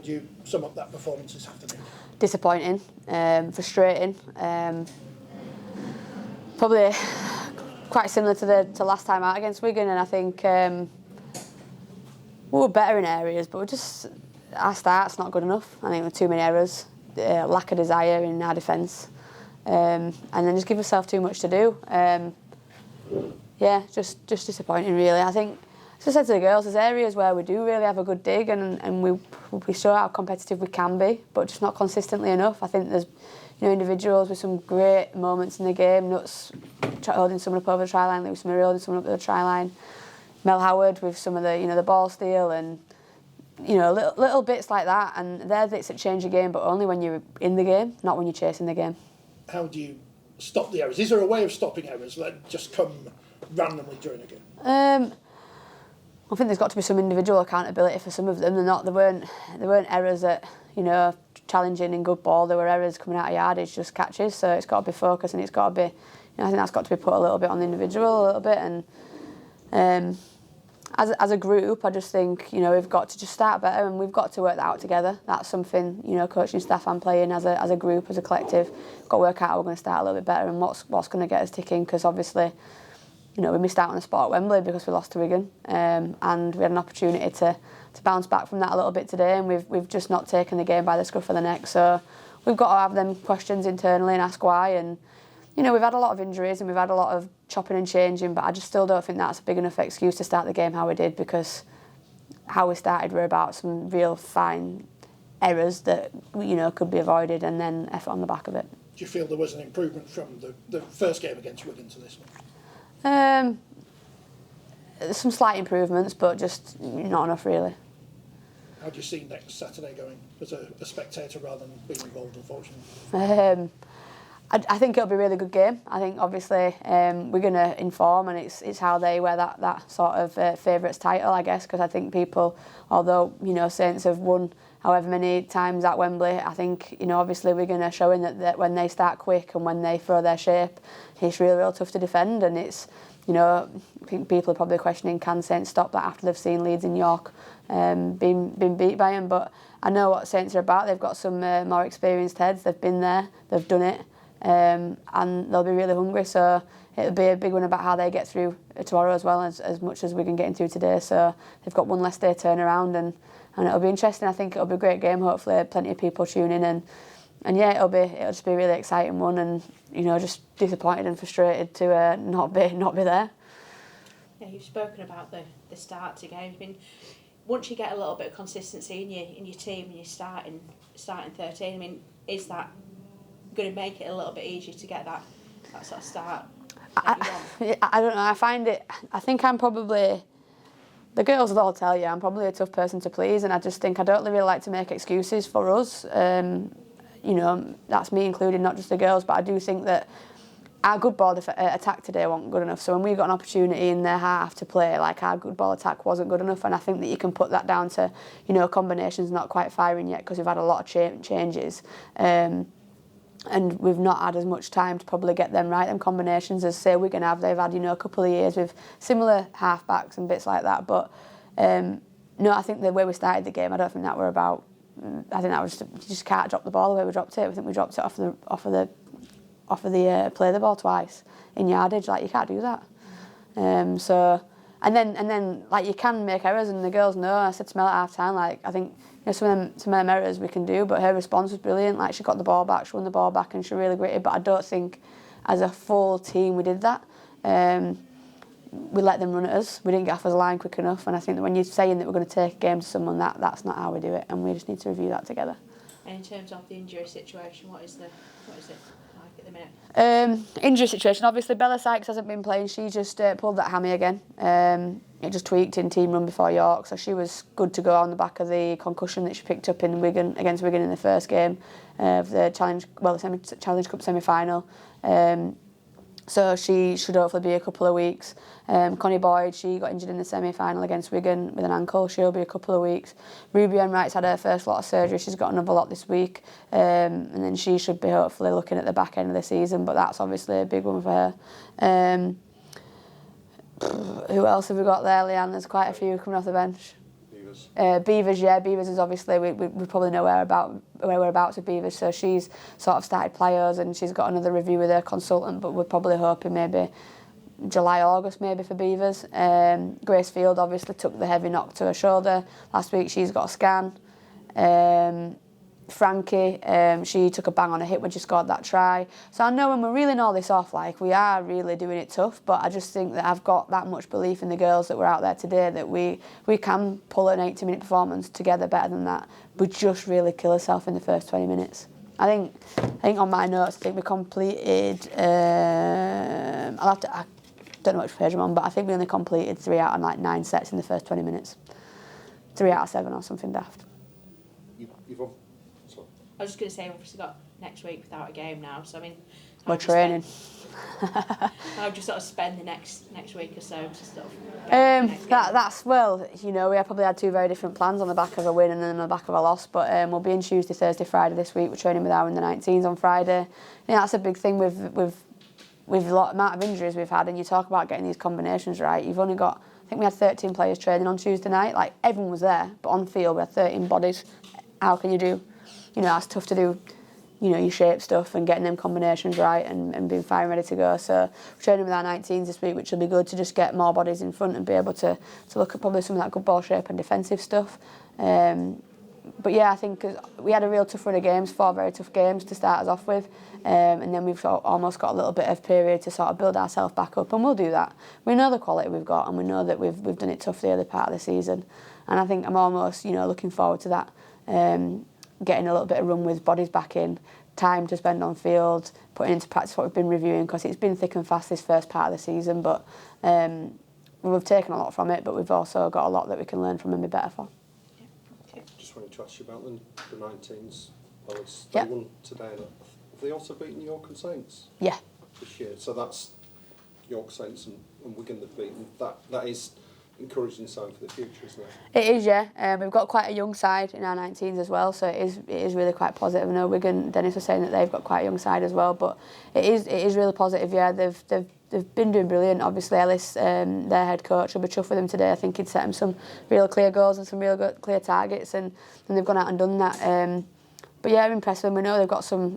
would you sum up that performance this afternoon? Disappointing, frustrating, probably quite similar to last time out against Wigan, and I think we were better in areas, but our start's not good enough. I think there were too many errors, lack of desire in our defence, and then just give yourself too much to do. Just disappointing really. I think, as I said to the girls, there's areas where we do really have a good dig and we show how competitive we can be, but just not consistently enough. I think there's individuals with some great moments in the game. Nuts holding someone up over the try line, Lewis Murray holding someone up over the try line, Mel Howard with some of the the ball steal and little bits like that. And they're bits that change the game, but only when you're in the game, not when you're chasing the game. How do you stop the errors? Is there a way of stopping errors that just come randomly during a game? I think there's got to be some individual accountability for some of them. They weren't errors that challenging in good ball. There were errors coming out of yardage, just catches. So it's got to be focused, and it's got to be. I think that's got to be put a little bit on the individual, a little bit. And as a group, I just think we've got to just start better, and we've got to work that out together. That's something coaching staff and playing as a group, as a collective, got to work out how we're going to start a little bit better and what's going to get us ticking. Because obviously, we missed out on a spot at Wembley because we lost to Wigan, and we had an opportunity to bounce back from that a little bit today, and we've just not taken the game by the scruff of the neck. So we've got to have them questions internally and ask why. And we've had a lot of injuries and we've had a lot of chopping and changing, but I just still don't think that's a big enough excuse to start the game how we did, because how we started were about some real fine errors that could be avoided, and then effort on the back of it. Do you feel there was an improvement from the first game against Wigan to this one? Some slight improvements, but just not enough really. How do you see next Saturday going as a spectator rather than being involved, unfortunately? I think it'll be a really good game. I think obviously we're going to inform, and it's how they wear that sort of favourites title, I guess, because I think people, although Saints have won however many times at Wembley, I think obviously we're going to show in that when they start quick and when they throw their shape, it's really, real tough to defend. And it's I think people are probably questioning, can Saints stop that after they've seen Leeds and York being beat by them? But I know what Saints are about. They've got some more experienced heads. They've been there, they've done it, and they'll be really hungry. So it'll be a big one about how they get through tomorrow as well as much as we can get through today. So they've got one less day turnaround, and it'll be interesting. I think it'll be a great game. Hopefully, plenty of people tune in, and yeah, it'll just be a really exciting one. And just disappointed and frustrated to not be there. Yeah, you've spoken about the start to games. I mean, once you get a little bit of consistency in your team and you're starting 13, I mean, is that going to make it a little bit easier to get that sort of start that you want? I don't know. I think I'm probably, the girls will all tell you, I'm probably a tough person to please, and I just think I don't really like to make excuses for us. That's me included, not just the girls, but I do think that our good ball attack today wasn't good enough. So when we got an opportunity in their half to play, our good ball attack wasn't good enough, and I think that you can put that down to combinations not quite firing yet, because we've had a lot of changes, and we've not had as much time to probably get them right, them combinations, as say Wigan have. They've had a couple of years with similar half-backs and bits like that, but no, I think the way we started the game, I don't think that we're about. I think that was you just can't drop the ball the way we dropped it. I think we dropped it off of the play the ball twice in yardage. You can't do that. So and then you can make errors, and the girls know. I said to Mel at half time, I think some of them errors we can do, but her response was brilliant. She got the ball back, she won the ball back, and she really gritted. But I don't think as a full team we did that. We let them run at us. We didn't get off the line quick enough, and I think that when you're saying that we're going to take a game to someone, that's not how we do it, and we just need to review that together. And in terms of the injury situation, what is it like at the minute? Injury situation, obviously Bella Sykes hasn't been playing. She just pulled that hammy again. It just tweaked in team run before York, so she was good to go on the back of the concussion that she picked up in Wigan against Wigan in the first game of the Challenge Cup semi-final. So she should hopefully be a couple of weeks. Connie Boyd, she got injured in the semi-final against Wigan with an ankle. She'll be a couple of weeks. Ruby Enright's had her first lot of surgery. She's got another lot this week. And then she should be hopefully looking at the back end of the season, but that's obviously a big one for her. Who else have we got there, Leanne? There's quite a few coming off the bench. Beavers? Beavers, yeah. Beavers is obviously, we probably know whereabouts with Beavers, so she's sort of started players and she's got another review with her consultant, but we're probably hoping maybe July, August maybe for Beavers. Grace Field obviously took the heavy knock to her shoulder last week. She's got a scan. Frankie, she took a bang on her hip when she scored that try. So I know when we're reeling all this off, like, we are really doing it tough, but I just think that I've got that much belief in the girls that were out there today that we can pull an 80-minute performance together better than that. We just really kill ourselves in the first 20 minutes. I think on my notes, I think we completed, I don't know which page I'm on, but I think we only completed 3 out of 9 sets in the first 20 minutes. 3 out of 7 or something daft. I was just going to say, we've obviously got next week without a game now, so I mean... We're training. I'll just sort of spend the next week or so just sort of... Well, you know, we probably had 2 very different plans on the back of a win and then on the back of a loss, but we'll be in Tuesday, Thursday, Friday this week. We're training with our under-19s on Friday. I think that's a big thing with the amount of injuries we've had, and you talk about getting these combinations right. You've only got... I think we had 13 players training on Tuesday night. Like, everyone was there, but on field we had 13 bodies. How can you do... You know, that's tough to do, you know, your shape stuff and getting them combinations right and being fine, ready to go. So we're training with our 19s this week, which will be good to just get more bodies in front and be able to look at probably some of that good ball shape and defensive stuff. But yeah, I think we had a real tough run of games, 4 very tough games to start us off with. And then we've almost got a little bit of period to sort of build ourselves back up, and we'll do that. We know the quality we've got, and we know that we've done it tough the other part of the season. And I think I'm almost, you know, looking forward to that. Getting a little bit of run with bodies back in, time to spend on field, putting into practice what we've been reviewing, because it's been thick and fast this first part of the season, but we've taken a lot from it, but we've also got a lot that we can learn from and be better for. Yeah. Just wanted to ask you about the 19s. Lois, they won today. Have they also beaten York and Saints? Yeah. This year, so that's York, Saints and Wigan they've beaten. That is encouraging sign for the future, isn't it? It is, yeah. We've got quite a young side in our 19s as well, so it is really quite positive. I know Wigan, Dennis was saying that they've got quite a young side as well, but it is really positive. Yeah, they've been doing brilliant. Obviously, Ellis, their head coach, will be chuffed with them today. I think he'd set them some real clear goals and some real good, clear targets, and they've gone out and done that. But yeah, I'm impressed with them. We know they've got some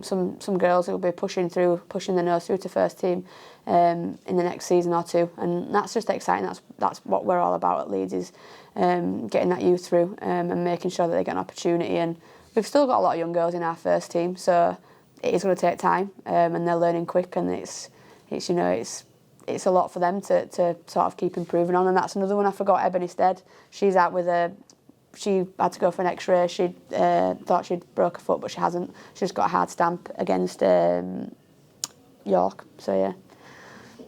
girls who will be pushing the nose through to first team in the next season or two, and that's just exciting. That's what we're all about at Leeds, is getting that youth through and making sure that they get an opportunity. And we've still got a lot of young girls in our first team, so it is going to take time, and they're learning quick, and it's a lot for them to sort of keep improving on. And that's another one I forgot. Ebony Stead, she's out with she had to go for an X-ray. She thought she'd broke her foot, but she hasn't. She's got a hard stamp against York. So yeah.